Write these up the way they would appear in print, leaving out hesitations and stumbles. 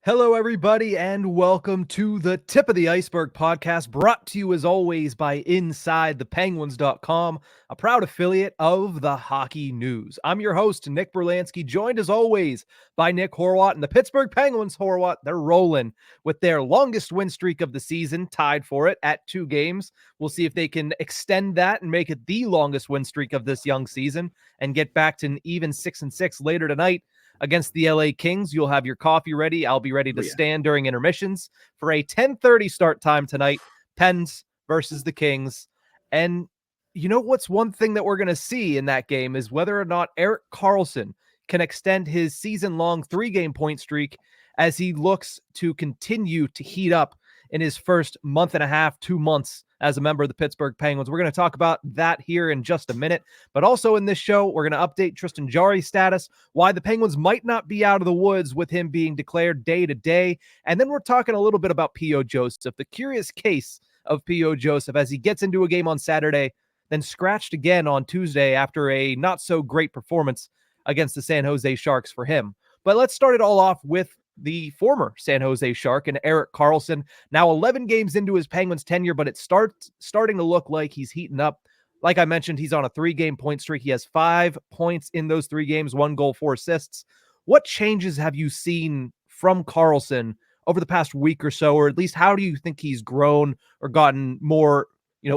Hello, everybody, and welcome to the Tip of the Iceberg podcast, brought to you as always by InsideThePenguins.com, a proud affiliate of the Hockey News. I'm your host, Nick Brlansky, joined as always by Nick Horwat, and the Pittsburgh Penguins, Horwat, they're rolling with their longest win streak of the season, tied for it at 2 games. We'll see if they can extend that and make it the longest win streak of this young season and get back to an even 6-6 later tonight against the LA Kings. You'll have your coffee ready. I'll be ready to stand during intermissions for a 10:30 start time tonight. Pens versus the Kings. And you know what's one thing that we're going to see in that game is whether or not Erik Karlsson can extend his season-long 3-game point streak as he looks to continue to heat up in his first month and a half, 2 months as a member of the Pittsburgh Penguins. We're going to talk about that here in just a minute. But also in this show, we're going to update Tristan Jarry's status, why the Penguins might not be out of the woods with him being declared day to day. And then we're talking a little bit about P.O. Joseph, the curious case of P.O. Joseph as he gets into a game on Saturday, then scratched again on Tuesday after a not so great performance against the San Jose Sharks for him. But let's start it all off with the former San Jose Shark and Erik Karlsson, now 11 games into his Penguins tenure, but it's starting to look like he's heating up. Like I mentioned, he's on a 3-game point streak. He has 5 points in those 3 games, 1 goal, 4 assists. What changes have you seen from Karlsson over the past week or so, or at least how do you think he's grown or gotten more,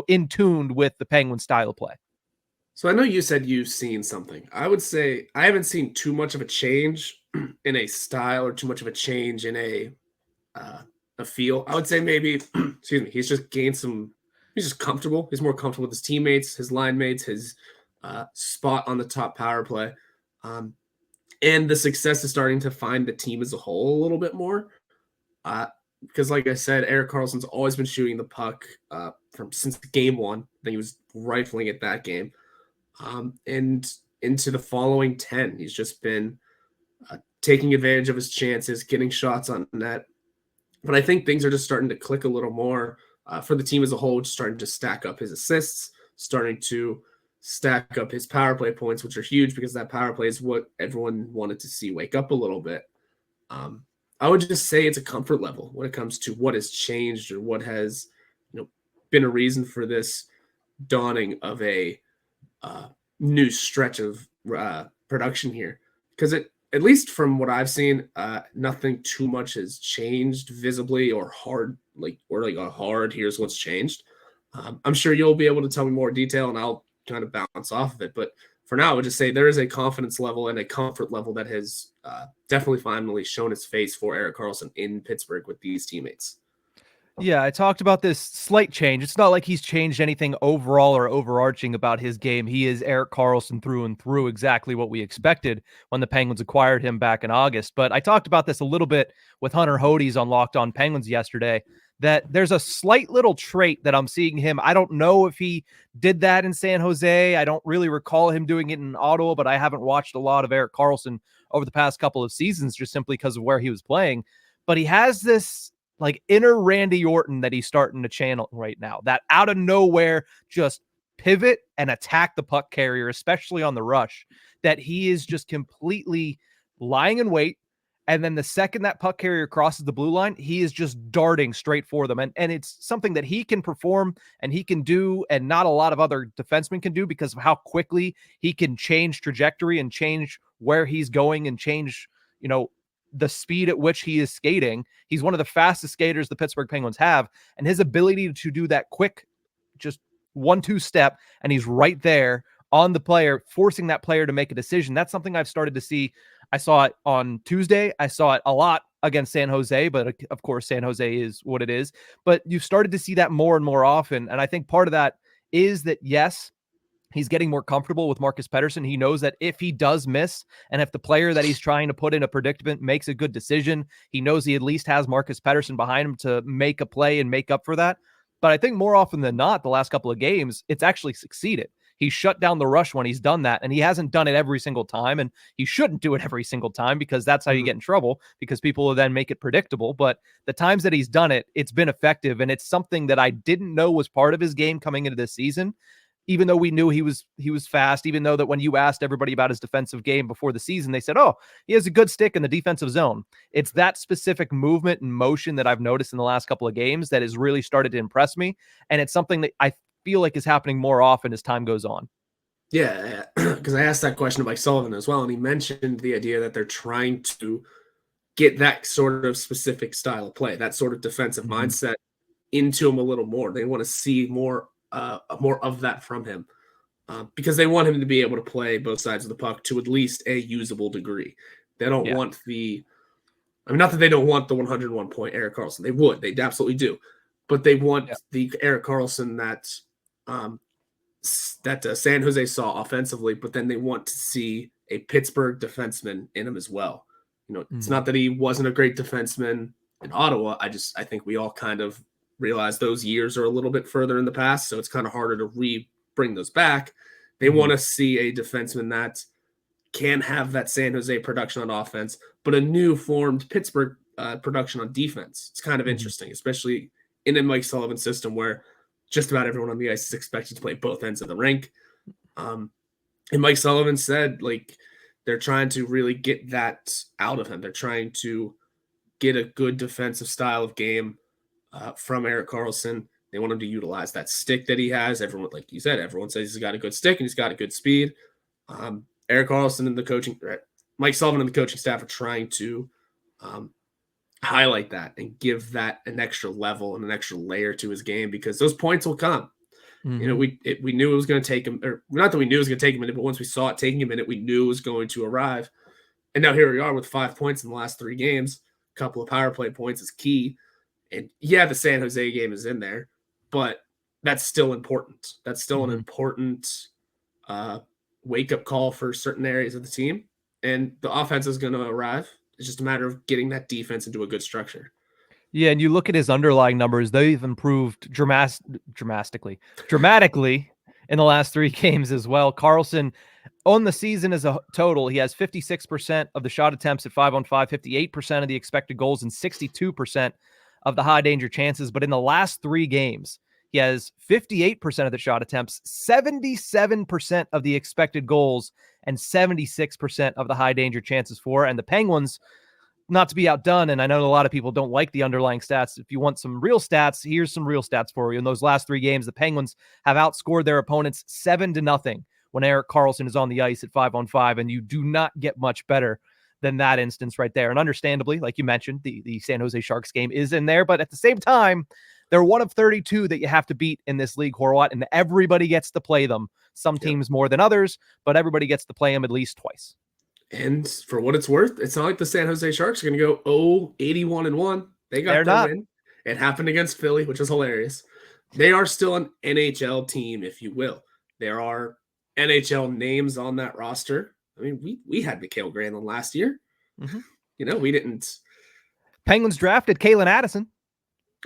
in tune with the Penguin style of play? So I know you said you've seen something. I would say I haven't seen too much of a change in a style or too much of a change in a feel. I would say maybe, excuse me, he's just gained some. He's just comfortable. He's more comfortable with his teammates, his line mates, his spot on the top power play, and the success is starting to find the team as a whole a little bit more. Because, like I said, Erik Karlsson's always been shooting the puck since game 1. Then he was rifling it that game. And into the following 10, he's just been taking advantage of his chances, getting shots on net. But I think things are just starting to click a little more for the team as a whole, just starting to stack up his assists, starting to stack up his power play points, which are huge because that power play is what everyone wanted to see wake up a little bit. I would just say it's a comfort level when it comes to what has changed or what has been a reason for this dawning of a new stretch of production here, because at least from what I've seen, nothing too much has changed visibly or hard, like a hard here's what's changed. I'm sure you'll be able to tell me more detail and I'll kind of bounce off of it, but for now I would just say there is a confidence level and a comfort level that has definitely finally shown its face for Erik Karlsson in Pittsburgh with these teammates. Yeah, I talked about this slight change. It's not like he's changed anything overall or overarching about his game. He is Erik Karlsson through and through, exactly what we expected when the Penguins acquired him back in August. But I talked about this a little bit with Hunter Hodes on Locked On Penguins yesterday, that there's a slight little trait that I'm seeing him. I don't know if he did that in San Jose. I don't really recall him doing it in Ottawa, but I haven't watched a lot of Erik Karlsson over the past couple of seasons just simply because of where he was playing. But he has this like inner Randy Orton that he's starting to channel right now, that out of nowhere just pivot and attack the puck carrier, especially on the rush, that he is just completely lying in wait. And then the second that puck carrier crosses the blue line, he is just darting straight for them. And it's something that he can perform and he can do, and not a lot of other defensemen can do because of how quickly he can change trajectory and change where he's going and change, the speed at which he is skating. He's one of the fastest skaters the Pittsburgh Penguins have, and his ability to do that quick, just 1-2 step, and he's right there on the player, forcing that player to make a decision. That's something I've started to see. I saw it on Tuesday. I saw it a lot against San Jose, but of course San Jose is what it is. But you've started to see that more and more often, and I think part of that is that, yes, he's getting more comfortable with Marcus Pettersson. He knows that if he does miss, and if the player that he's trying to put in a predicament makes a good decision, he knows he at least has Marcus Pettersson behind him to make a play and make up for that. But I think more often than not, the last couple of games, it's actually succeeded. He's shut down the rush when he's done that, and he hasn't done it every single time, and he shouldn't do it every single time because that's how you get in trouble, because people will then make it predictable. But the times that he's done it, it's been effective, and it's something that I didn't know was part of his game coming into this season. even though we knew he was fast, even though that when you asked everybody about his defensive game before the season, they said, oh, he has a good stick in the defensive zone. It's that specific movement and motion that I've noticed in the last couple of games that has really started to impress me. And it's something that I feel like is happening more often as time goes on. Yeah, because I asked that question to Mike Sullivan as well, and he mentioned the idea that they're trying to get that sort of specific style of play, that sort of defensive mindset into him a little more. They want to see more of that from him because they want him to be able to play both sides of the puck to at least a usable degree. They don't want not that they don't want the 101 point Erik Karlsson. They would. They absolutely do. But they want the Erik Karlsson that San Jose saw offensively, but then they want to see a Pittsburgh defenseman in him as well. It's not that he wasn't a great defenseman in Ottawa. I think we all kind of realize those years are a little bit further in the past, so it's kind of harder to bring those back. They want to see a defenseman that can have that San Jose production on offense, but a new formed Pittsburgh production on defense. It's kind of interesting, especially in a Mike Sullivan system where just about everyone on the ice is expected to play both ends of the rink. And Mike Sullivan said, they're trying to really get that out of him. They're trying to get a good defensive style of game from Erik Karlsson. They want him to utilize that stick that he has. Everyone, like you said, everyone says he's got a good stick and he's got a good speed. Erik Karlsson and Mike Sullivan and the coaching staff are trying to highlight that and give that an extra level and an extra layer to his game because those points will come. We knew it was going to take him, or not that we knew it was going to take him a minute, but once we saw it taking a minute, we knew it was going to arrive. And now here we are with 5 points in the last 3 games. A couple of power play points is key. And the San Jose game is in there, but that's still important. That's still an important wake-up call for certain areas of the team. And the offense is going to arrive. It's just a matter of getting that defense into a good structure. Yeah, and you look at his underlying numbers, they've improved dramatically in the last 3 games as well. Karlsson, on the season as a total, he has 56% of the shot attempts at 5-on-5, 58% of the expected goals, and 62% of the high danger chances. But in the last 3 games, he has 58% of the shot attempts, 77% of the expected goals, and 76% of the high danger chances for. And the Penguins, not to be outdone, and I know a lot of people don't like the underlying stats. If you want some real stats, here's some real stats for you. In those last 3 games, the Penguins have outscored their opponents 7-0 when Erik Karlsson is on the ice at 5-on-5, and you do not get much better than that instance right there. And understandably, like you mentioned, the San Jose Sharks game is in there, but at the same time, they're one of 32 that you have to beat in this league, Horwat, and everybody gets to play them. Some teams more than others, but everybody gets to play them at least twice. And for what it's worth, it's not like the San Jose Sharks are going to go 81-1. They got their win. It happened against Philly, which is hilarious. They are still an NHL team, if you will. There are NHL names on that roster. I mean, we had Mikhail Granlund last year. We didn't. Penguins drafted Kalen Addison.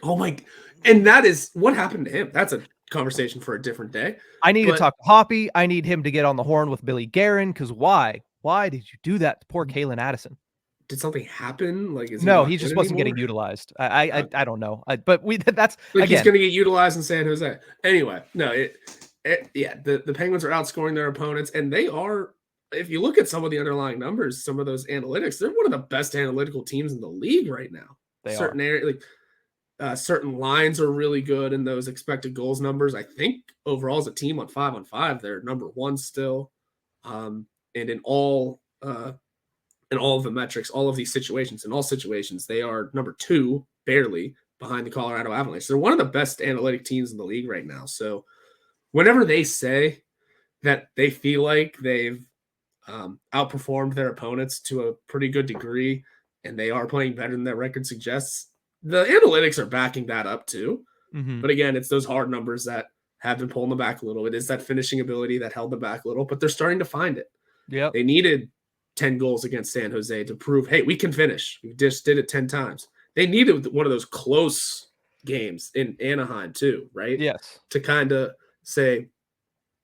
Oh my! And that is what happened to him. That's a conversation for a different day. I need to talk to Hoppy. I need him to get on the horn with Billy Guerin. Because why? Why did you do that to poor Kalen Addison? Did something happen? He just wasn't getting utilized. I don't know. But that's again, he's going to get utilized in San Jose anyway. No, the Penguins are outscoring their opponents, and they are. If you look at some of the underlying numbers, some of those analytics, they're one of the best analytical teams in the league right now. Certain lines are really good in those expected goals numbers. I think overall as a team on 5-on-5, they're number 1 still. And in all of the metrics, all of these situations, in all situations, they are number 2, barely, behind the Colorado Avalanche. They're one of the best analytic teams in the league right now. So whenever they say that they feel like they've outperformed their opponents to a pretty good degree, and they are playing better than that record suggests, the analytics are backing that up too. But again, it's those hard numbers that have been pulling them back a little. It is that finishing ability that held them back a little, but they're starting to find it. They needed 10 goals against San Jose to prove, hey, we can finish. We just did it 10 times. They needed one of those close games in Anaheim too, right? Yes. To kind of say,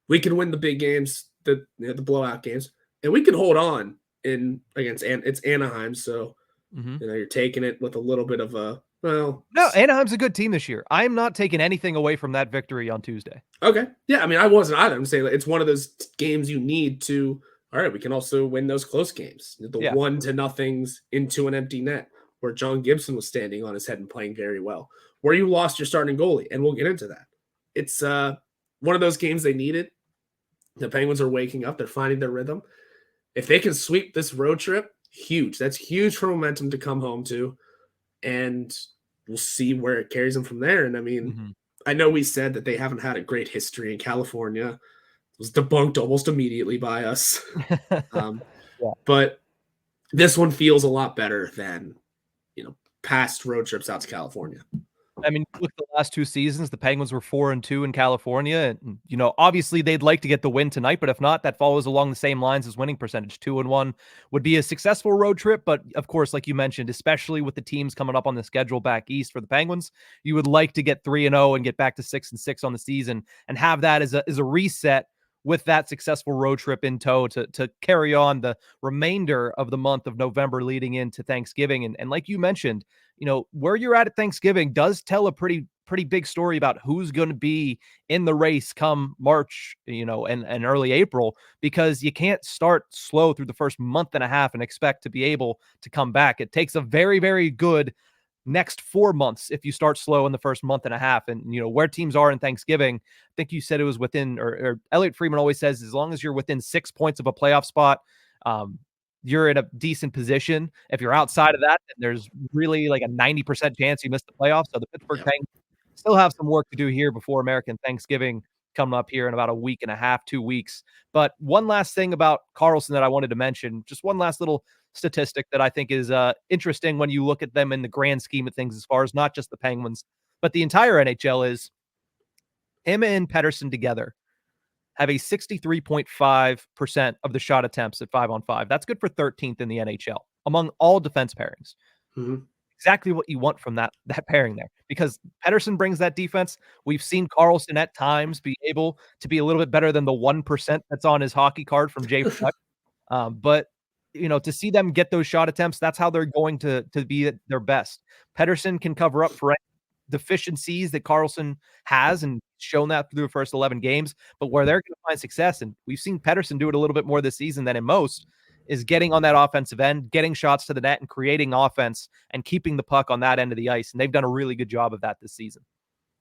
we can win the big games, the blowout games, and we can hold on against it's Anaheim. So, you're taking it with a little bit of a Well, No, Anaheim's a good team this year. I'm not taking anything away from that victory on Tuesday. okay. Yeah, I mean, I wasn't either. I'm saying it's one of those games you need to. All right, we can also win those close games. The Yeah. 1-0 into an empty net where John Gibson was standing on his head and playing very well. Where you lost your starting goalie, and we'll get into that. It's one of those games they needed. The Penguins are waking up. They're finding their rhythm. If they can sweep this road trip, huge. That's huge for momentum to come home to. And we'll see where it carries them from there. And I mean, I know we said that they haven't had a great history in California. It was debunked almost immediately by us. Yeah. But this one feels a lot better than, past road trips out to California. I mean, look at the last 2 seasons, the Penguins were 4-2 in California. And, obviously they'd like to get the win tonight, but if not, that follows along the same lines as winning percentage. 2-1 would be a successful road trip. But of course, like you mentioned, especially with the teams coming up on the schedule back east for the Penguins, you would like to get 3-0 and get back to 6-6 on the season and have that as a reset with that successful road trip in tow to carry on the remainder of the month of November leading into Thanksgiving. And like you mentioned, where you're at Thanksgiving does tell a pretty big story about who's going to be in the race come March, and early April, because you can't start slow through the first month and a half and expect to be able to come back. It takes a very, very good next 4 months if you start slow in the first month and a half. And where teams are in Thanksgiving, I think you said it was within, or Elliot Friedman always says, as long as you're within 6 points of a playoff spot, you're in a decent position. If you're outside of that, then there's really like a 90% chance you miss the playoffs. So the Pittsburgh Penguins still have some work to do here before American Thanksgiving coming up here in about a week and a half, 2 weeks. But one last thing about Karlsson that I wanted to mention, just one last little statistic that I think is interesting when you look at them in the grand scheme of things, as far as not just the Penguins, but the entire NHL, is him and Pettersson together have a 63.5% of the shot attempts at 5-on-5. That's good for 13th in the NHL among all defense pairings. Exactly what you want from that pairing there, because Pettersson brings that defense. We've seen Karlsson at times be able to be a little bit better than the 1% that's on his hockey card from Jay Fresh. But to see them get those shot attempts, that's how they're going to be at their best. Pettersson can cover up for deficiencies that Karlsson has and shown that through the first 11 games, but where they're going to find success, and we've seen Pettersson do it a little bit more this season than in most, is getting on that offensive end, getting shots to the net and creating offense and keeping the puck on that end of the ice. And they've done a really good job of that this season.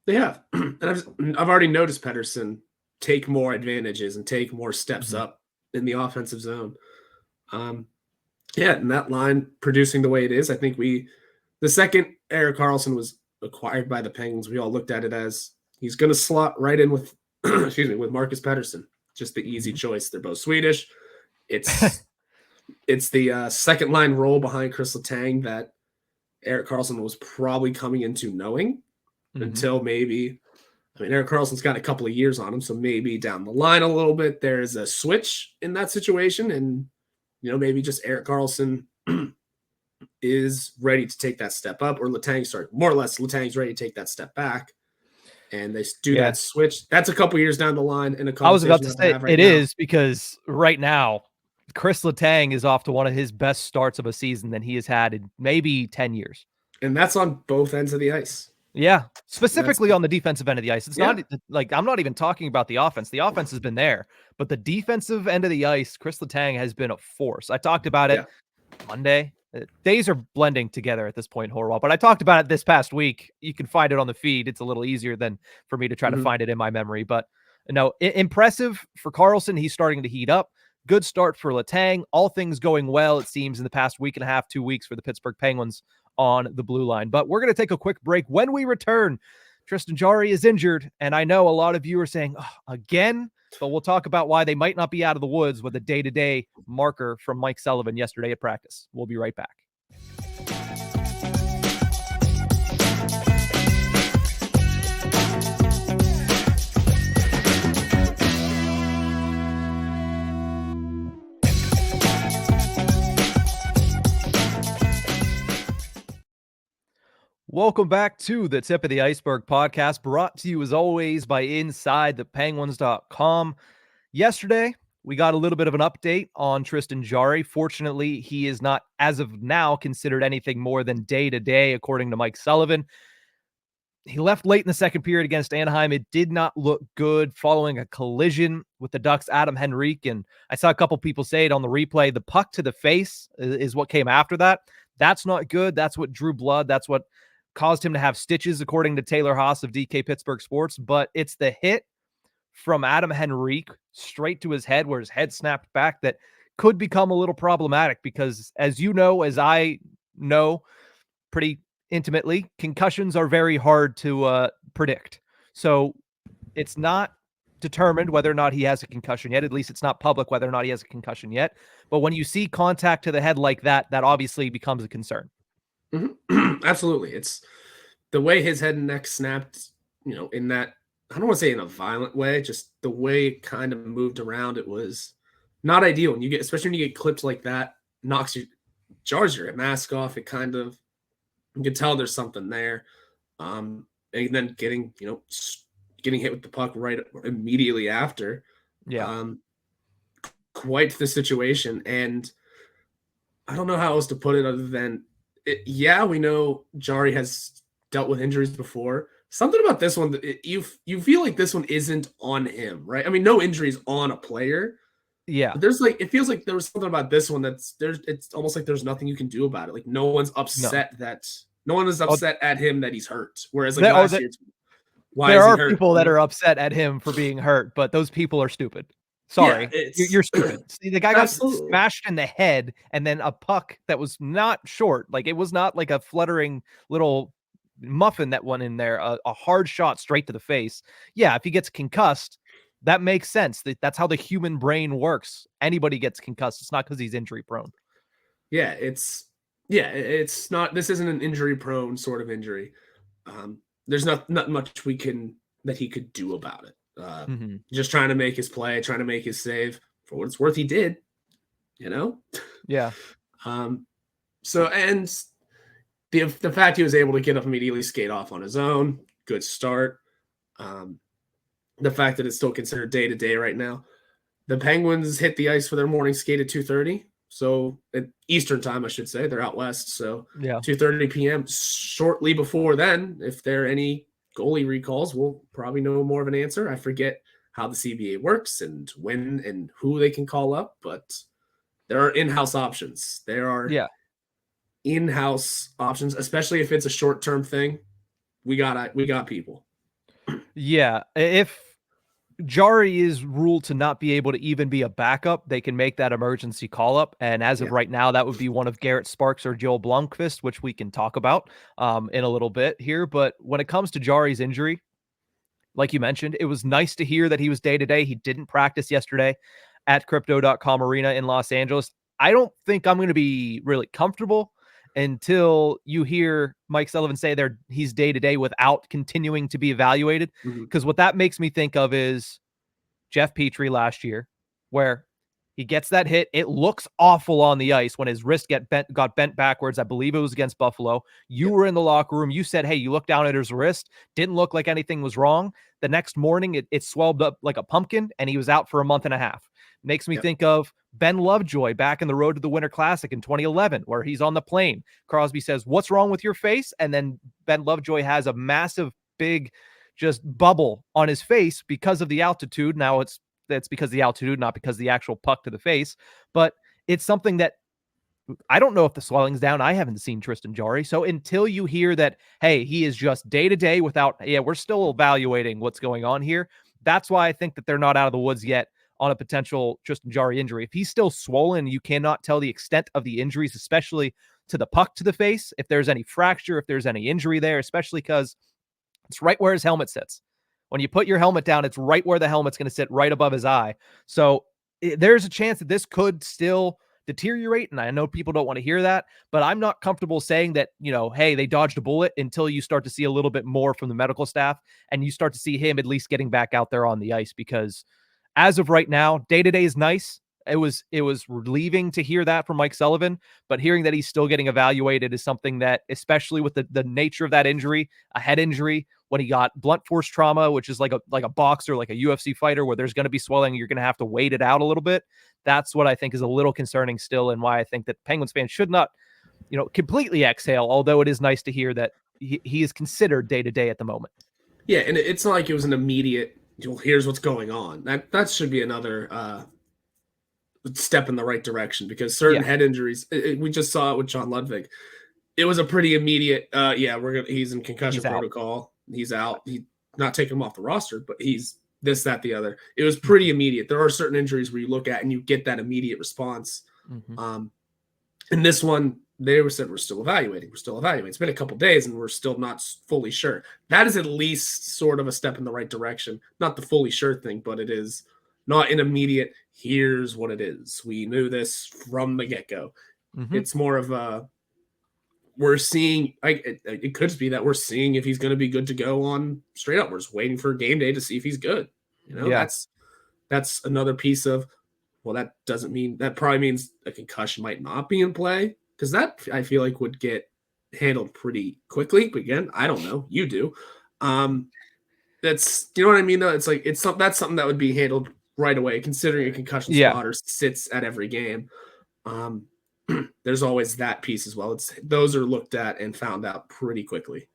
They have. And I've already noticed Pettersson take more advantages and take more steps up in the offensive zone. And that line producing the way it is, I think the second Erik Karlsson was acquired by the Penguins, we all looked at it as he's going to slot right in with, with Marcus Pettersson. Just the easy choice. They're both Swedish. It's the second line role behind Chris Letang that Erik Karlsson was probably coming into knowing until maybe, Erik Karlsson's got a couple of years on him, so maybe down the line a little bit, there's a switch in that situation. And, maybe just Erik Karlsson is ready to take that step up, or more or less Letang's ready to take that step back. And they do that switch. That's a couple years down the line. In a I was about to say it is, because right now, Chris Letang is off to one of his best starts of a season than he has had in maybe 10 years. And that's on both ends of the ice. Yeah, specifically on the defensive end of the ice. It's not like, I'm not even talking about the offense. The offense has been there, but the defensive end of the ice, Chris Letang has been a force. I talked about it Monday. Days are blending together at this point, Horwat, but I talked about it this past week. You can find it on the feed. It's a little easier than for me to try to find it in my memory, but impressive for Karlsson. He's starting to heat up. Good start for Letang. All things going well, it seems, in the past week and a half, 2 weeks for the Pittsburgh Penguins on the blue line. But we're going to take a quick break. When we return, Tristan Jarry is injured, and I know a lot of you are saying, again, but we'll talk about why they might not be out of the woods with a day-to-day marker from Mike Sullivan yesterday at practice. We'll be right back. Welcome back to the Tip of the Iceberg podcast, brought to you as always by InsideThePenguins.com. Yesterday we got a little bit of an update on Tristan Jarry. Fortunately, he is not, as of now, considered anything more than day-to-day, according to Mike Sullivan. He left late in the second period against Anaheim. It did not look good following a collision with the Ducks' Adam Henrique. And I saw a couple people say it on the replay. The puck to the face is what came after that. That's not good. That's what drew blood. That's what caused him to have stitches, according to Taylor Haas of DK Pittsburgh Sports. But it's the hit from Adam Henrique straight to his head, where his head snapped back, that could become a little problematic because, as you know, as I know pretty intimately, concussions are very hard to predict. So it's not determined whether or not he has a concussion yet. At least it's not public whether or not he has a concussion yet. But when you see contact to the head like that, that obviously becomes a concern. Mm-hmm. Absolutely. It's the way his head and neck snapped, in that, I don't want to say in a violent way, just the way it kind of moved around. It was not ideal. And especially when you get clipped like that, jars your mask off. It kind of, you can tell there's something there. And then getting hit with the puck right immediately after. Yeah. Quite the situation. And I don't know how else to put it other than, we know Jarry has dealt with injuries before. Something about this one, you feel like this one isn't on him, right? I mean, no injuries on a player. Yeah. But it feels like there was something about this one it's almost like there's nothing you can do about it. Like no one's upset no one is upset at him that he's hurt. Whereas like last year, there are people that are upset at him for being hurt, but those people are stupid. Sorry, you're stupid. See, the guy got smashed in the head, and then a puck that was not short, like it was not like a fluttering little muffin that went in there, a hard shot straight to the face. Yeah, if he gets concussed, that makes sense. That's how the human brain works. Anybody gets concussed. It's not because he's injury prone. It's not. This isn't an injury prone sort of injury. There's not much that he could do about it. Just trying to make his play, trying to make his save. For what it's worth, he did. Yeah. So, and the fact he was able to get up immediately, skate off on his own, good start. The fact that it's still considered day-to-day right now. The Penguins hit the ice for their morning skate at 2:30. So at Eastern time, I should say. They're out west. So 2:30 p.m. Shortly before then, if there are any goalie recalls, we'll probably know more of an answer. I forget how the CBA works and when and who they can call up, but there are in-house options. There are in-house options, especially if it's a short-term thing. We got people. Yeah. If Jarry is ruled to not be able to even be a backup, they can make that emergency call up. And as of right now, that would be one of Garrett Sparks or Joel Blomqvist, which we can talk about in a little bit here. But when it comes to Jarry's injury, like you mentioned, it was nice to hear that he was day-to-day. He didn't practice yesterday at Crypto.com Arena in Los Angeles. I don't think I'm going to be really comfortable until you hear Mike Sullivan say he's day-to-day without continuing to be evaluated. Because what that makes me think of is Jeff Petrie last year, where he gets that hit. It looks awful on the ice when his wrist got bent backwards. I believe it was against Buffalo. You were in the locker room. You said, hey, you looked down at his wrist. Didn't look like anything was wrong. The next morning, it swelled up like a pumpkin, and he was out for a month and a half. Makes me think of Ben Lovejoy back in the Road to the Winter Classic in 2011, where he's on the plane. Crosby says, what's wrong with your face? And then Ben Lovejoy has a massive, big, just bubble on his face because of the altitude. Now that's because of the altitude, not because of the actual puck to the face. But it's something that I don't know if the swelling's down. I haven't seen Tristan Jarry. So until you hear that, hey, he is just day-to-day without, we're still evaluating what's going on here. That's why I think that they're not out of the woods yet on a potential Tristan Jarry injury. If he's still swollen, you cannot tell the extent of the injuries, especially to the puck to the face. If there's any fracture, if there's any injury there, especially because it's right where his helmet sits. When you put your helmet down, it's right where the helmet's going to sit, right above his eye. So there's a chance that this could still deteriorate. And I know people don't want to hear that, but I'm not comfortable saying that, hey, they dodged a bullet until you start to see a little bit more from the medical staff and you start to see him at least getting back out there on the ice, because as of right now, day-to-day is nice. it was relieving to hear that from Mike Sullivan, but hearing that he's still getting evaluated is something that, especially with the nature of that injury, a head injury, when he got blunt force trauma, which is like a boxer, like a UFC fighter, where there's going to be swelling, you're going to have to wait it out a little bit. That's what I think is a little concerning still, and why I think that Penguins fans should not, completely exhale, although it is nice to hear that he is considered day to day at the moment. Yeah, and it's not like it was an immediate, here's what's going on. That should be another step in the right direction, because certain head injuries, we just saw it with John Ludwig. It was a pretty immediate, he's in concussion protocol. He's out. He's not taking him off the roster, but he's this, that, the other. It was pretty immediate. There are certain injuries where you look at and you get that immediate response. And this one, they said, we're still evaluating. It's been a couple days and we're still not fully sure. That is at least sort of a step in the right direction. Not the fully sure thing, but it is not an immediate, here's what it is. We knew this from the get-go. It's more of a, we're seeing, it could be that we're seeing if he's going to be good to go on straight up. We're just waiting for game day to see if he's good. That's another piece of, well, that doesn't mean, that probably means a concussion might not be in play, because that I feel like would get handled pretty quickly. But again, I don't know. You do. That's, you know what I mean though? It's like, that's something that would be handled right away, considering a concussion spotter sits at every game. There's always that piece as well. Those are looked at and found out pretty quickly.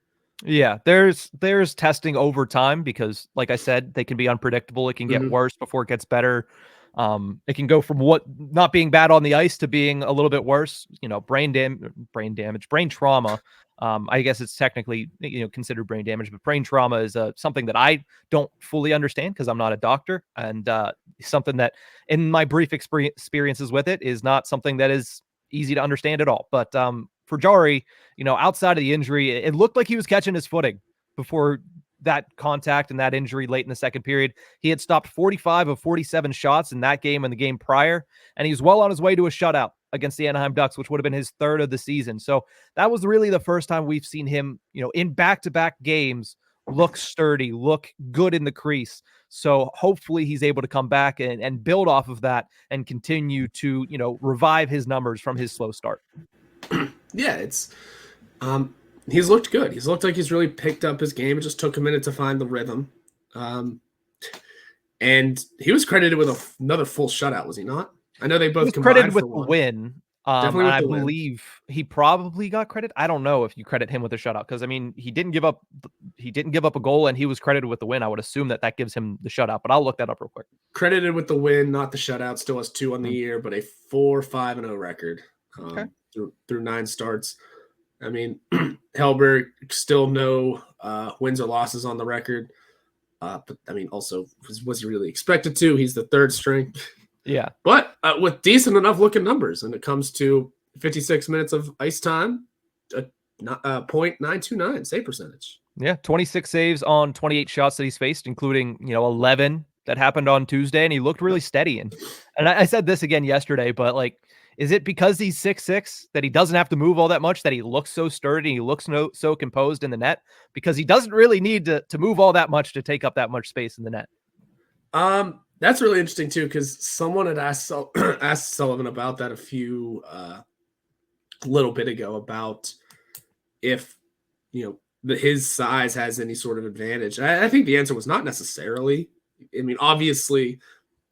Yeah, there's testing over time, because like I said, they can be unpredictable. It can get worse before it gets better. It can go from what not being bad on the ice to being a little bit worse, brain damage, brain trauma. I guess it's technically, considered brain damage, but brain trauma is something that I don't fully understand, because I'm not a doctor, and something that in my brief experiences with it is not something that is easy to understand at all. But for Jarry, outside of the injury, it looked like he was catching his footing before that contact and that injury late in the second period. He had stopped 45 of 47 shots in that game and the game prior, and he was well on his way to a shutout against the Anaheim Ducks, which would have been his third of the season. So that was really the first time we've seen him, in back-to-back games, look sturdy, look good in the crease. So hopefully he's able to come back and build off of that and continue to, revive his numbers from his slow start. Yeah, it's he's looked good. He's looked like he's really picked up his game. It just took a minute to find the rhythm. And he was credited with another full shutout, was he not? I know they both combined credited with for one. The win. Definitely with I the win. believe he probably got credit. I don't know if you credit him with a shutout, because I mean, he didn't give up a goal, and he was credited with the win. I would assume that gives him the shutout, but I'll look that up real quick. Credited with the win, not the shutout. Still has 2 on the year, but a 4-5-0 record through 9 starts. I mean, Hellberg still no wins or losses on the record. But I mean, also was he really expected to? He's the third string. Yeah. But with decent enough looking numbers, and it comes to 56 minutes of ice time, a .929 save percentage. Yeah, 26 saves on 28 shots that he's faced, including 11 that happened on Tuesday, and he looked really steady. And I said this again yesterday, but like, is it because he's 6'6" that he doesn't have to move all that much, that he looks so sturdy, he looks so composed in the net? Because he doesn't really need to move all that much to take up that much space in the net. That's really interesting too, because someone had asked Sullivan about that a little bit ago, about if his size has any sort of advantage. I think the answer was not necessarily. I mean, obviously,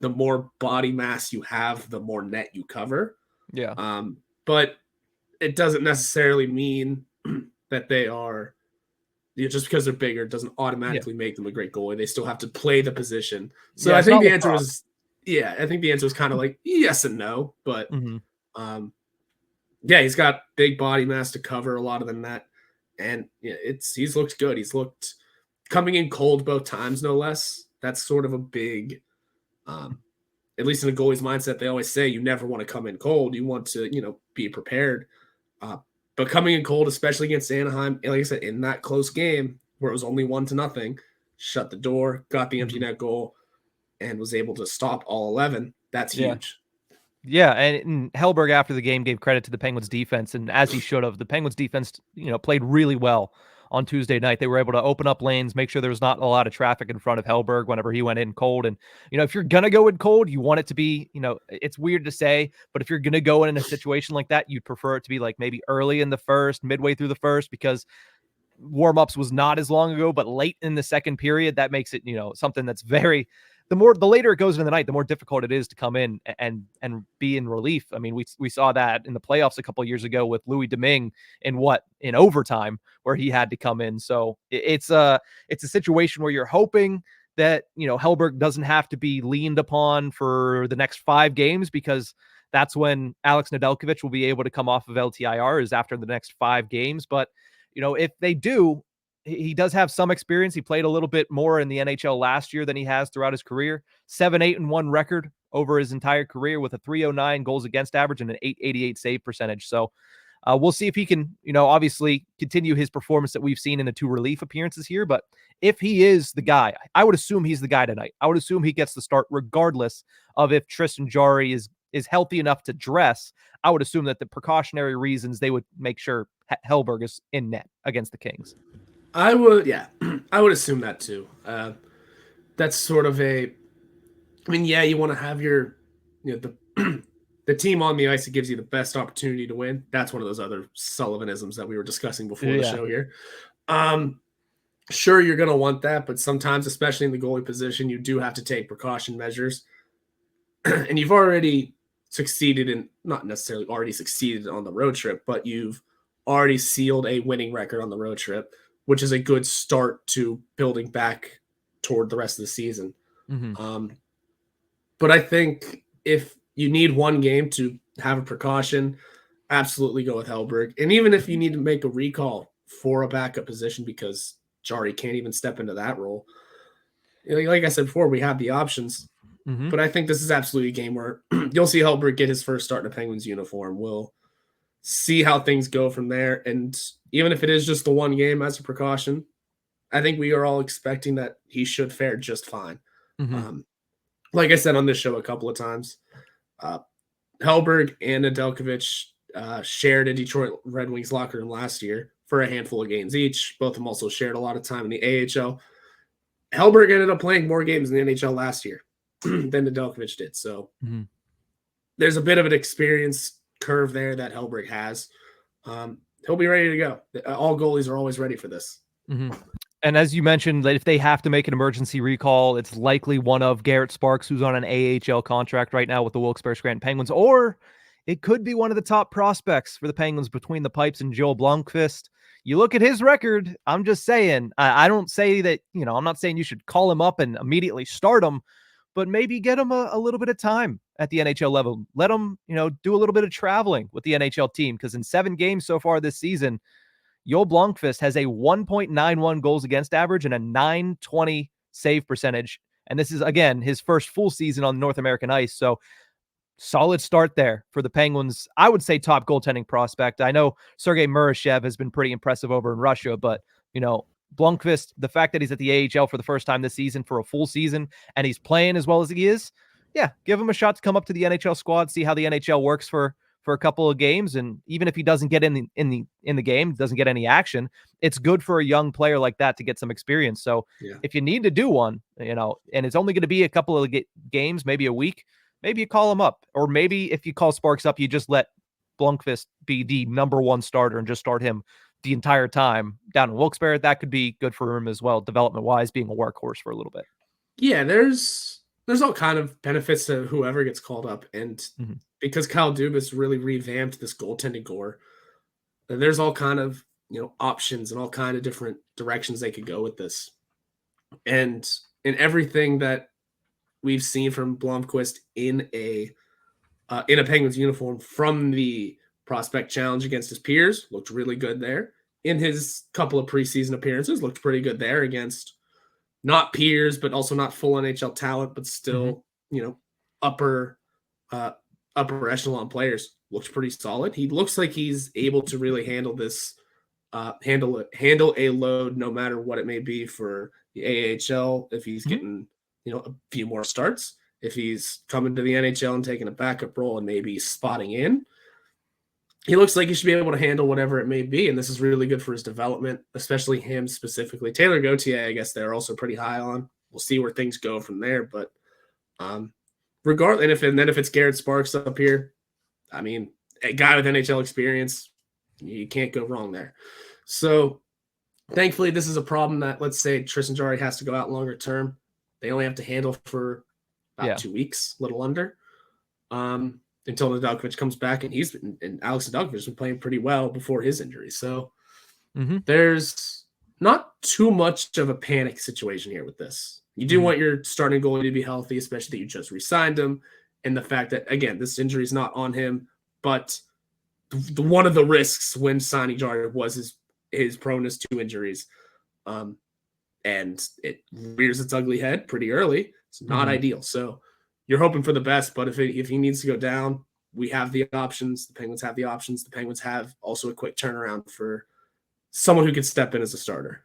the more body mass you have, the more net you cover. Yeah. But it doesn't necessarily mean that they are, just because they're bigger doesn't automatically make them a great goalie. They still have to play the position. So I think the answer was, I think the answer was kind of like yes and no, but he's got big body mass to cover a lot of the net. And he's looked good. He's looked coming in cold both times, no less. That's sort of a big, at least in a goalie's mindset, they always say you never want to come in cold. You want to, be prepared. But coming in cold, especially against Anaheim, like I said, in that close game where it was only 1-0, shut the door, got the empty net goal, and was able to stop all 11. That's huge. Yeah, and Hellberg after the game gave credit to the Penguins defense, and as he should have. The Penguins defense, played really well on Tuesday night. They were able to open up lanes, make sure there was not a lot of traffic in front of Hellberg whenever he went in cold. And, if you're going to go in cold, you want it to be, it's weird to say, but if you're going to go in a situation like that, you'd prefer it to be like maybe early in the first, midway through the first, because warm-ups was not as long ago, but late in the second period, that makes it, something that's the later it goes into the night, the more difficult it is to come in and be in relief. I mean, we saw that in the playoffs a couple of years ago with Louis Domingue in overtime where he had to come in. So it's a situation where you're hoping that, Hellberg doesn't have to be leaned upon for the next 5 games, because that's when Alex Nedeljkovic will be able to come off of LTIR, is after the next 5 games. But if they do, he does have some experience. He played a little bit more in the NHL last year than he has throughout his career. 7-8-1 record over his entire career with a 309 goals against average and an 888 save percentage. So we'll see if he can, obviously continue his performance that we've seen in the 2 relief appearances here. But if he is the guy, I would assume he's the guy tonight. I would assume he gets the start regardless of if Tristan Jarry is healthy enough to dress. I would assume that the precautionary reasons, they would make sure Hellberg is in net against the Kings. I would assume that too. That's sort of you want to have your, the team on the ice that gives you the best opportunity to win. That's one of those other Sullivanisms that we were discussing before the show here. Sure, you're going to want that, but sometimes, especially in the goalie position, you do have to take precaution measures. And you've already not necessarily already succeeded on the road trip, but you've already sealed a winning record on the road trip, which is a good start to building back toward the rest of the season. Mm-hmm. But I think if you need one game to have a precaution, absolutely go with Hellberg. And even if you need to make a recall for a backup position because Jarry can't even step into that role, like I said before, we have the options. Mm-hmm. But I think this is absolutely a game where you'll see Hellberg get his first start in a Penguins uniform. We'll see how things go from there. And even if it is just the one game as a precaution, I think we are all expecting that he should fare just fine. Mm-hmm. Like I said on this show a couple of times, Hellberg and Nedeljkovic shared a Detroit Red Wings locker room last year for a handful of games each. Both of them also shared a lot of time in the AHL. Hellberg ended up playing more games in the NHL last year than Nedeljkovic did. So there's a bit of an experience curve there that Hellberg has. He'll be ready to go. All goalies are always ready for this. Mm-hmm. And as you mentioned, that if they have to make an emergency recall, it's likely one of Garrett Sparks, who's on an AHL contract right now with the Wilkes-Barre Scranton Penguins, or it could be one of the top prospects for the Penguins between the pipes and Joel Blomqvist. You look at his record, I'm just saying, I don't say that, I'm not saying you should call him up and immediately start him, but maybe get him a little bit of time at the NHL level. Let him, do a little bit of traveling with the NHL team, because in 7 games so far this season, Joel Blomqvist has a 1.91 goals against average and a 920 save percentage. And this is, again, his first full season on North American ice. So solid start there for the Penguins. I would say top goaltending prospect. I know Sergei Murashev has been pretty impressive over in Russia, but, Blomqvist, the fact that he's at the AHL for the first time this season for a full season and he's playing as well as he is, give him a shot to come up to the NHL squad, see how the NHL works for a couple of games. And even if he doesn't get in the game, doesn't get any action, it's good for a young player like that to get some experience. So if you need to do one, and it's only going to be a couple of games, maybe a week, maybe you call him up, or maybe if you call Sparks up, you just let Blomqvist be the number 1 starter and just start him the entire time down in Wilkes-Barre. That could be good for him as well, development wise, being a workhorse for a little bit. Yeah, there's all kind of benefits to whoever gets called up. And because Kyle Dubas really revamped this goaltending core, there's all kind of, options and all kind of different directions they could go with this. And in everything that we've seen from Blomqvist in a Penguins uniform from the prospect challenge against his peers, looked really good there. In his couple of preseason appearances, looked pretty good there against not peers, but also not full NHL talent, but still, upper echelon players. Looks pretty solid. He looks like he's able to really handle this, handle a load, no matter what it may be for the AHL. If he's getting, a few more starts, if he's coming to the NHL and taking a backup role and maybe spotting in, he looks like he should be able to handle whatever it may be, and this is really good for his development, especially him specifically. Taylor Gauthier, I guess they're also pretty high on. We'll see where things go from there, but regardless, and then if it's Garrett Sparks up here, I mean, a guy with NHL experience, you can't go wrong there. So thankfully, this is a problem that, let's say Tristan Jarry has to go out longer term. They only have to handle for about 2 weeks, a little under, until Nedeljkovic comes back, and Alex Nedeljkovic has been playing pretty well before his injury. So there's not too much of a panic situation here with this. You do want your starting goalie to be healthy, especially that you just re-signed him, and the fact that, again, this injury is not on him, but one of the risks when signing Jarry was his proneness to injuries. And it rears its ugly head pretty early. It's not ideal. So you're hoping for the best, but if he needs to go down, we have the options. The Penguins have the options. The Penguins have also a quick turnaround for someone who can step in as a starter.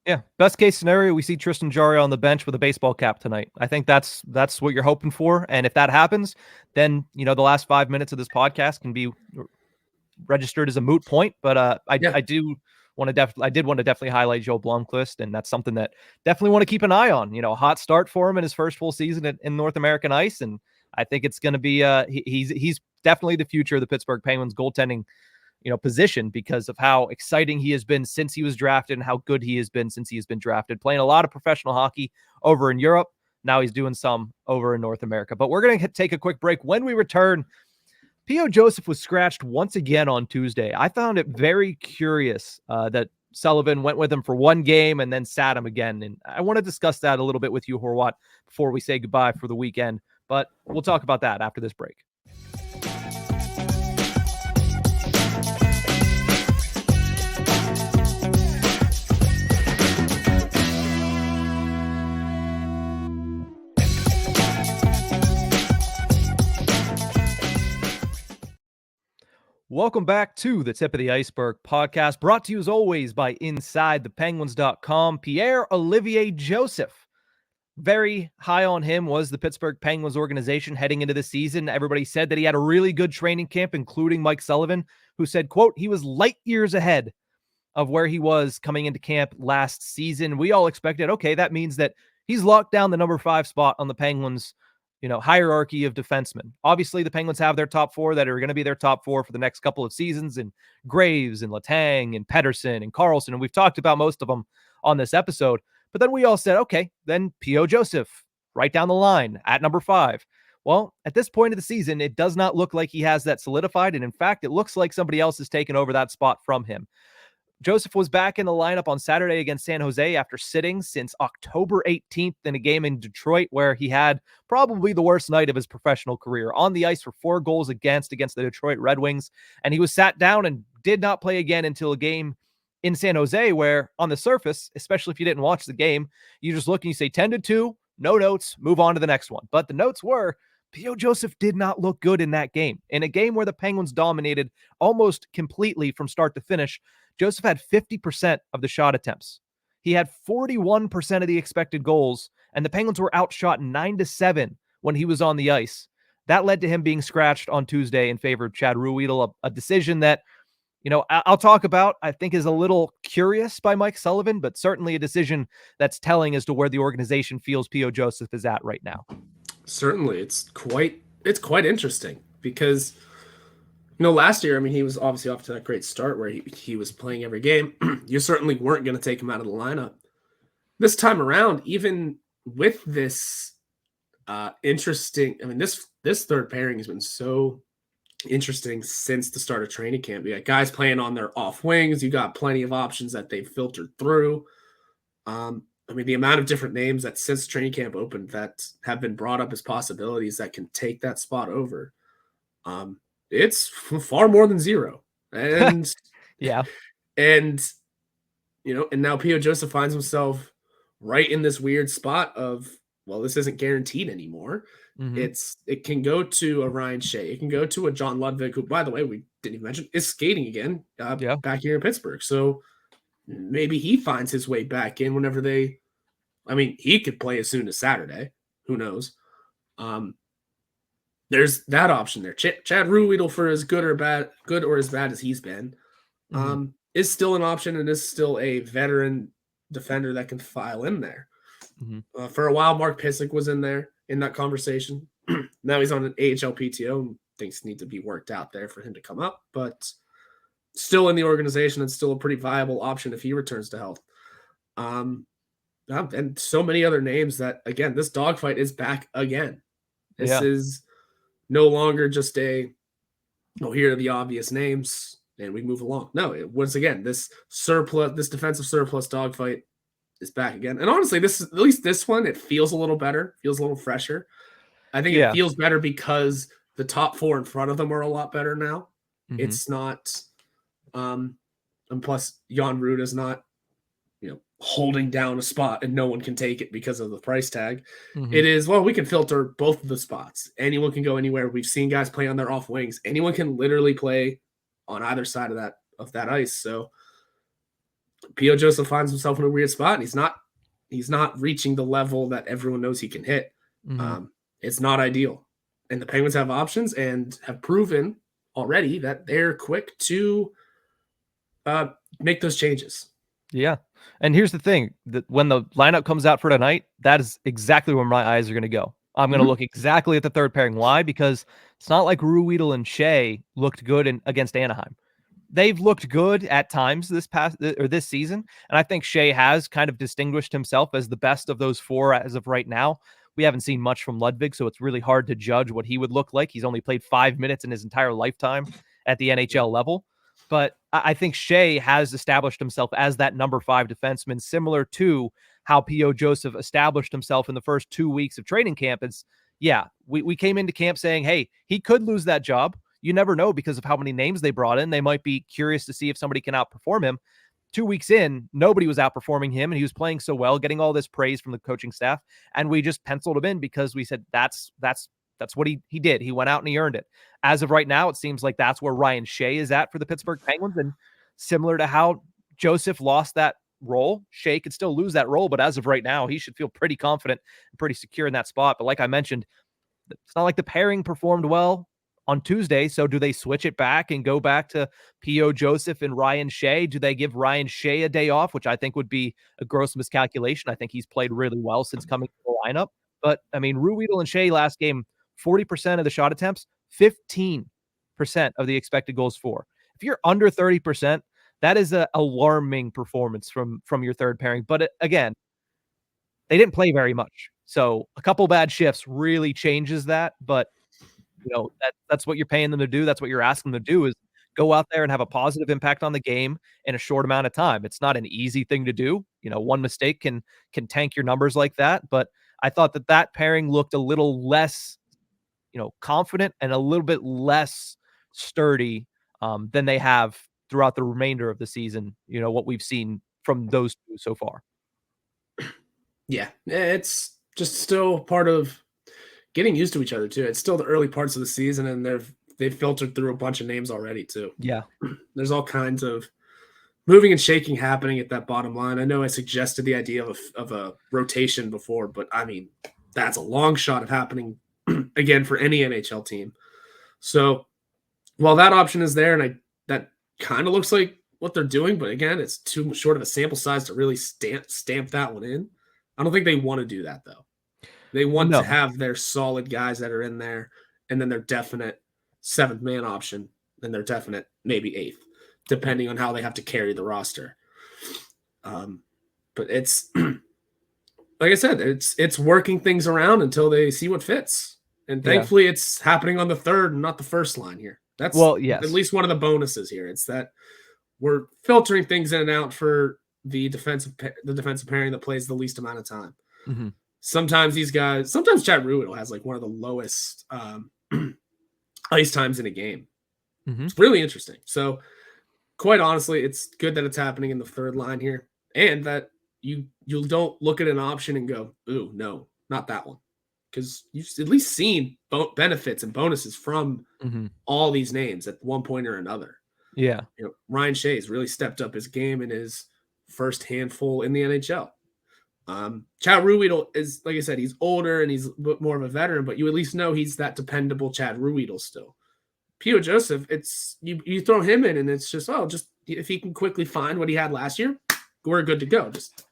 Yeah. Best case scenario, we see Tristan Jarry on the bench with a baseball cap tonight. I think that's what you're hoping for. And if that happens, then, the last 5 minutes of this podcast can be registered as a moot point. But I did want to definitely highlight Joe Blomqvist, and that's something that definitely want to keep an eye on. A hot start for him in his first full season in North American ice, and I think it's going to be he's definitely the future of the Pittsburgh Penguins goaltending position, because of how exciting he has been since he was drafted and how good he has been since he has been drafted, playing a lot of professional hockey over in Europe. Now he's doing some over in North America. But we're going to take a quick break. When we return, P.O. Joseph was scratched once again on Tuesday. I found it very curious that Sullivan went with him for one game and then sat him again. And I want to discuss that a little bit with you, Horwat, before we say goodbye for the weekend. But we'll talk about that after this break. Welcome back to the Tip of the Iceberg podcast, brought to you as always by InsideThePenguins.com. Pierre-Olivier Joseph. Very high on him was the Pittsburgh Penguins organization heading into the season. Everybody said that he had a really good training camp, including Mike Sullivan, who said, quote, he was light years ahead of where he was coming into camp last season. We all expected, okay, that means that he's locked down the number 5 spot on the Penguins hierarchy of defensemen. Obviously, the Penguins have their top 4 that are going to be their top 4 for the next couple of seasons, and Graves and Letang and Pettersson and Karlsson, and we've talked about most of them on this episode. But then we all said, okay, then P.O. Joseph, right down the line at number 5. Well, at this point of the season, it does not look like he has that solidified, and in fact, it looks like somebody else has taken over that spot from him. Joseph was back in the lineup on Saturday against San Jose after sitting since October 18th in a game in Detroit, where he had probably the worst night of his professional career. On the ice for 4 goals against the Detroit Red Wings, and he was sat down and did not play again until a game in San Jose, where on the surface, especially if you didn't watch the game, you just look and you say 10-2, no notes, move on to the next one. But the notes were, P.O. Joseph did not look good in that game. In a game where the Penguins dominated almost completely from start to finish, Joseph had 50% of the shot attempts. He had 41% of the expected goals, and the Penguins were outshot 9-7 when he was on the ice. That led to him being scratched on Tuesday in favor of Chad Ruhwedel, a decision that, I'll talk about, I think is a little curious by Mike Sullivan, but certainly a decision that's telling as to where the organization feels P.O. Joseph is at right now. Certainly. It's quite interesting because last year, he was obviously off to that great start where he was playing every game. You certainly weren't going to take him out of the lineup. This time around, even with this interesting, this third pairing has been so interesting since the start of training camp. You got guys playing on their off wings. You got plenty of options that they've filtered through. The amount of different names that since training camp opened that have been brought up as possibilities that can take that spot over. It's far more than 0. And yeah. And now P.O. Joseph finds himself right in this weird spot of, well, this isn't guaranteed anymore. It can go to a Ryan Shea. It can go to a John Ludwig, who, by the way, we didn't even mention, is skating again back here in Pittsburgh. So maybe he finds his way back in whenever he could play as soon as Saturday. Who knows? there's that option there. Chad Ruhwedel, for as good or as bad as he's been, is still an option and is still a veteran defender that can file in there. For a while, Mark Pysyk was in there in that conversation. Now he's on an AHL PTO, and things need to be worked out there for him to come up, but still in the organization and still a pretty viable option if he returns to health. And so many other names that, again, this dogfight is back again. This is no longer just here are the obvious names and we move along. No, once again, this defensive surplus dogfight is back again. And honestly, at least this one, it feels a little better, feels a little fresher. I think it feels better because the top four in front of them are a lot better now. It's not, and plus Jan Ruud is not, holding down a spot and no one can take it because of the price tag. It is, well, we can filter both of the spots. Anyone can go anywhere. We've seen guys play on their off wings. Anyone can literally play on either side of that ice. So P.O. Joseph finds himself in a weird spot, and he's not reaching the level that everyone knows he can hit. It's not ideal. And the Penguins have options and have proven already that they're quick to make those changes. Yeah. And here's the thing, that when the lineup comes out for tonight, that is exactly where my eyes are going to go. I'm going to look exactly at the third pairing. Why? Because it's not like Ruhwedel and Shea looked good against Anaheim. They've looked good at times this season, and I think Shea has kind of distinguished himself as the best of those four as of right now. We haven't seen much from Ludwig, so it's really hard to judge what he would look like. He's only played 5 minutes in his entire lifetime at the NHL level. But I think Shea has established himself as that number 5 defenseman, similar to how P.O. Joseph established himself in the first 2 weeks of training camp. We came into camp saying, hey, he could lose that job. You never know because of how many names they brought in. They might be curious to see if somebody can outperform him. 2 weeks in, nobody was outperforming him, and he was playing so well, getting all this praise from the coaching staff. And we just penciled him in because we said that's what he did. He went out and he earned it. As of right now, it seems like that's where Ryan Shea is at for the Pittsburgh Penguins. And similar to how Joseph lost that role, Shea could still lose that role. But as of right now, he should feel pretty confident and pretty secure in that spot. But like I mentioned, it's not like the pairing performed well on Tuesday. So do they switch it back and go back to P.O. Joseph and Ryan Shea? Do they give Ryan Shea a day off, which I think would be a gross miscalculation? I think he's played really well since coming to the lineup. But, I mean, Ruhwedel and Shea last game, 40% of the shot attempts, 15% of the expected goals for. If you're under 30%, that is an alarming performance from your third pairing. But again, they didn't play very much. So a couple bad shifts really changes that. But, that's what you're paying them to do. That's what you're asking them to do, is go out there and have a positive impact on the game in a short amount of time. It's not an easy thing to do. One mistake can tank your numbers like that. But I thought that pairing looked a little less, confident and a little bit less sturdy than they have throughout the remainder of the season. What we've seen from those two so far. Yeah, it's just still part of getting used to each other too. It's still the early parts of the season, and they've filtered through a bunch of names already too. Yeah, there's all kinds of moving and shaking happening at that bottom line. I know I suggested the idea of a rotation before, but I mean, that's a long shot of happening again for any NHL team. So while that option is there, and that kind of looks like what they're doing, but again, it's too short of a sample size to really stamp that one in. I don't think they want to do that though. They want to have their solid guys that are in there, and then their definite 7th man option, and their definite maybe 8th, depending on how they have to carry the roster. But it's like I said, it's working things around until they see what fits. And thankfully it's happening on the third and not the first line here. That's at least one of the bonuses here. It's that we're filtering things in and out for the defensive pairing that plays the least amount of time. Sometimes Chad Ruhwedel has like one of the lowest ice times in a game. It's really interesting. So quite honestly, it's good that it's happening in the third line here, and that you don't look at an option and go, ooh, no, not that one. Because you've at least seen benefits and bonuses from all these names at one point or another. Yeah. Ryan Shea's really stepped up his game in his first handful in the NHL. Chad Ruhwedel is, like I said, he's older and he's more of a veteran, but you at least know he's that dependable Chad Ruhwedel still. P.O. Joseph, it's you throw him in and it's just if he can quickly find what he had last year, we're good to go. Just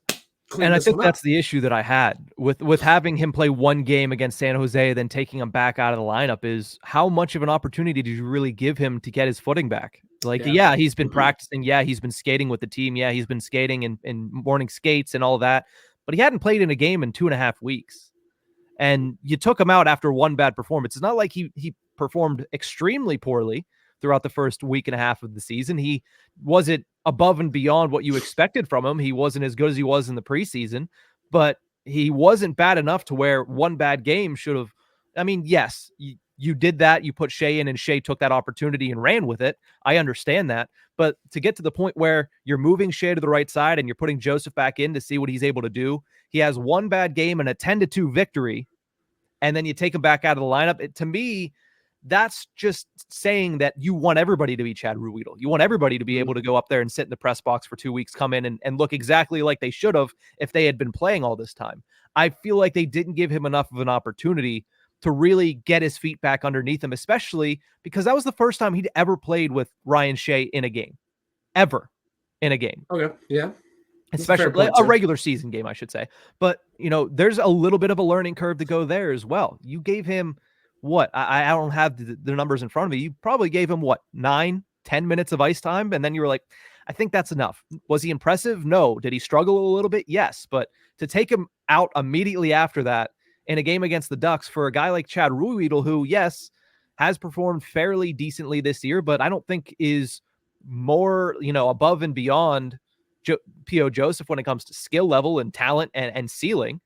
clean And I this think one that's up. the issue that I had with having him play one game against San Jose, then taking him back out of the lineup is how much of an opportunity did you really give him to get his footing back? Like, yeah, he's been practicing. Yeah, he's been skating with the team. Yeah, he's been skating in morning skates and all of that, but he hadn't played in a game in 2.5 weeks. And you took him out after one bad performance. It's not like he performed extremely poorly throughout the first week and a half of the season. He wasn't above and beyond what you expected from him. He wasn't as good as he was in the preseason, but he wasn't bad enough to where one bad game should have. I mean, yes, you did that. You put Shea in and Shea took that opportunity and ran with it. I understand that. But to get to the point where you're moving Shea to the right side and you're putting Joseph back in to see what he's able to do, he has one bad game and a 10-2 victory, and then you take him back out of the lineup. To me, that's just saying that you want everybody to be Chad Ruhwedel. You want everybody to be able to go up there and sit in the press box for 2 weeks, come in and look exactly like they should have if they had been playing all this time. I feel like they didn't give him enough of an opportunity to really get his feet back underneath him, especially because that was the first time he'd ever played with Ryan Shea in a game. Ever in a game. Okay, yeah. Especially a regular season game, I should say. But, there's a little bit of a learning curve to go there as well. You gave him what? I don't have the numbers in front of me. You probably gave him 9-10 minutes of ice time. And then you were like, I think that's enough. Was he impressive? No. Did he struggle a little bit? Yes. But to take him out immediately after that in a game against the Ducks for a guy like Chad Ruhwedel, who, yes, has performed fairly decently this year, but I don't think is more, above and beyond P.O. Joseph when it comes to skill level and talent and ceiling.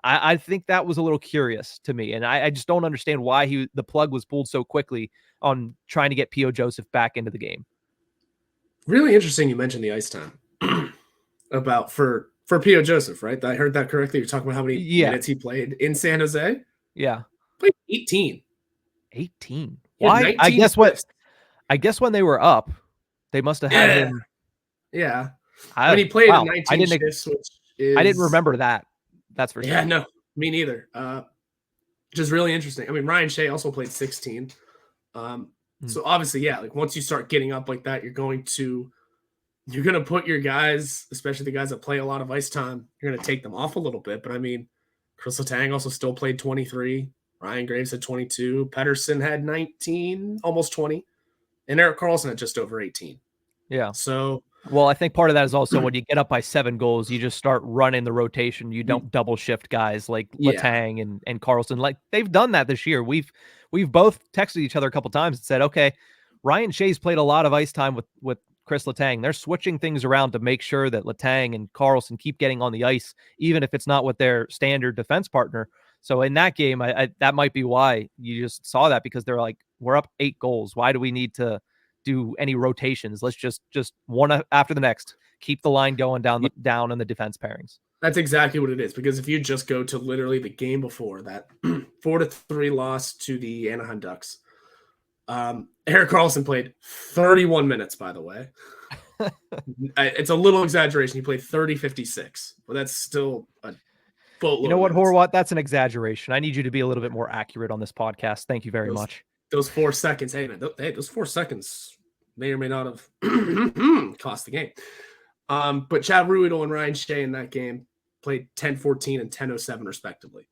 I think that was a little curious to me. And I just don't understand why the plug was pulled so quickly on trying to get P.O. Joseph back into the game. Really interesting you mentioned the ice time about for P.O. Joseph, right? I heard that correctly. You're talking about how many minutes he played in San Jose? Yeah. Played 18. 18. Why? I guess when they were up, they must have had him. Yeah. When he played in 19 shifts, which is... I didn't remember that. That's for sure. Yeah, no, me neither. Which is really interesting. I mean, Ryan Shea also played 16. So obviously, yeah, like once you start getting up like that, you're going to put your guys, especially the guys that play a lot of ice time, you're going to take them off a little bit. But I mean, Chris Letang also still played 23. Ryan Graves had 22. Pettersson had 19, almost 20. And Erik Karlsson had just over 18. Yeah. So... Well, I think part of that is also when you get up by 7 goals, you just start running the rotation. You don't double shift guys like Letang and Karlsson. Like they've done that this year. We've both texted each other a couple times and said, okay, Ryan Shea's played a lot of ice time with Chris Letang. They're switching things around to make sure that Letang and Karlsson keep getting on the ice, even if it's not with their standard defense partner. So in that game, I that might be why you just saw that, because they're like, we're up 8 goals. Why do we need to do any rotations? Let's just one after the next, keep the line going down in the defense pairings. That's exactly what it is, because if you just go to literally the game before that 4-3 loss to the Anaheim Ducks, Erik Karlsson played 31 minutes, by the way. It's a little exaggeration. He played 30-56, but that's still a boatload. You know what, Horwat? That's an exaggeration. I need you to be a little bit more accurate on this podcast. Thank you very much. Those 4 seconds, those 4 seconds may or may not have cost the game. But Chad Ruhwedel and Ryan Shea in that game played 10-14 and 10-07 respectively.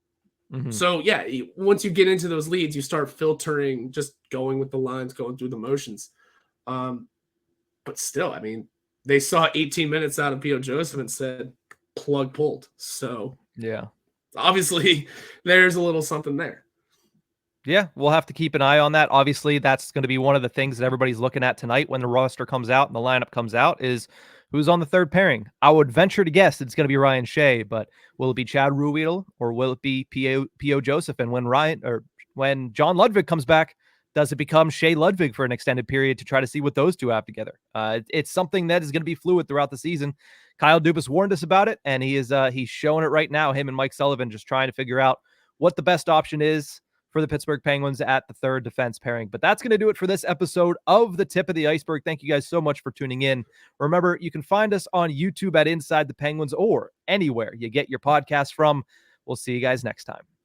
So yeah, once you get into those leads, you start filtering, just going with the lines, going through the motions. But still, I mean, they saw 18 minutes out of P.O. Joseph and said, plug pulled. So yeah, obviously there's a little something there. Yeah, we'll have to keep an eye on that. Obviously, that's going to be one of the things that everybody's looking at tonight when the roster comes out and the lineup comes out, is who's on the third pairing. I would venture to guess it's going to be Ryan Shea, but will it be Chad Ruhwedel or will it be P.O. Joseph? And when John Ludwig comes back, does it become Shea Ludwig for an extended period to try to see what those two have together? It's something that is going to be fluid throughout the season. Kyle Dubas warned us about it, and he's showing it right now, him and Mike Sullivan just trying to figure out what the best option is for the Pittsburgh Penguins at the third defense pairing. But that's going to do it for this episode of the Tip of the Iceberg. Thank you guys so much for tuning in. Remember, you can find us on YouTube at Inside the Penguins or anywhere you get your podcast from. We'll see you guys next time.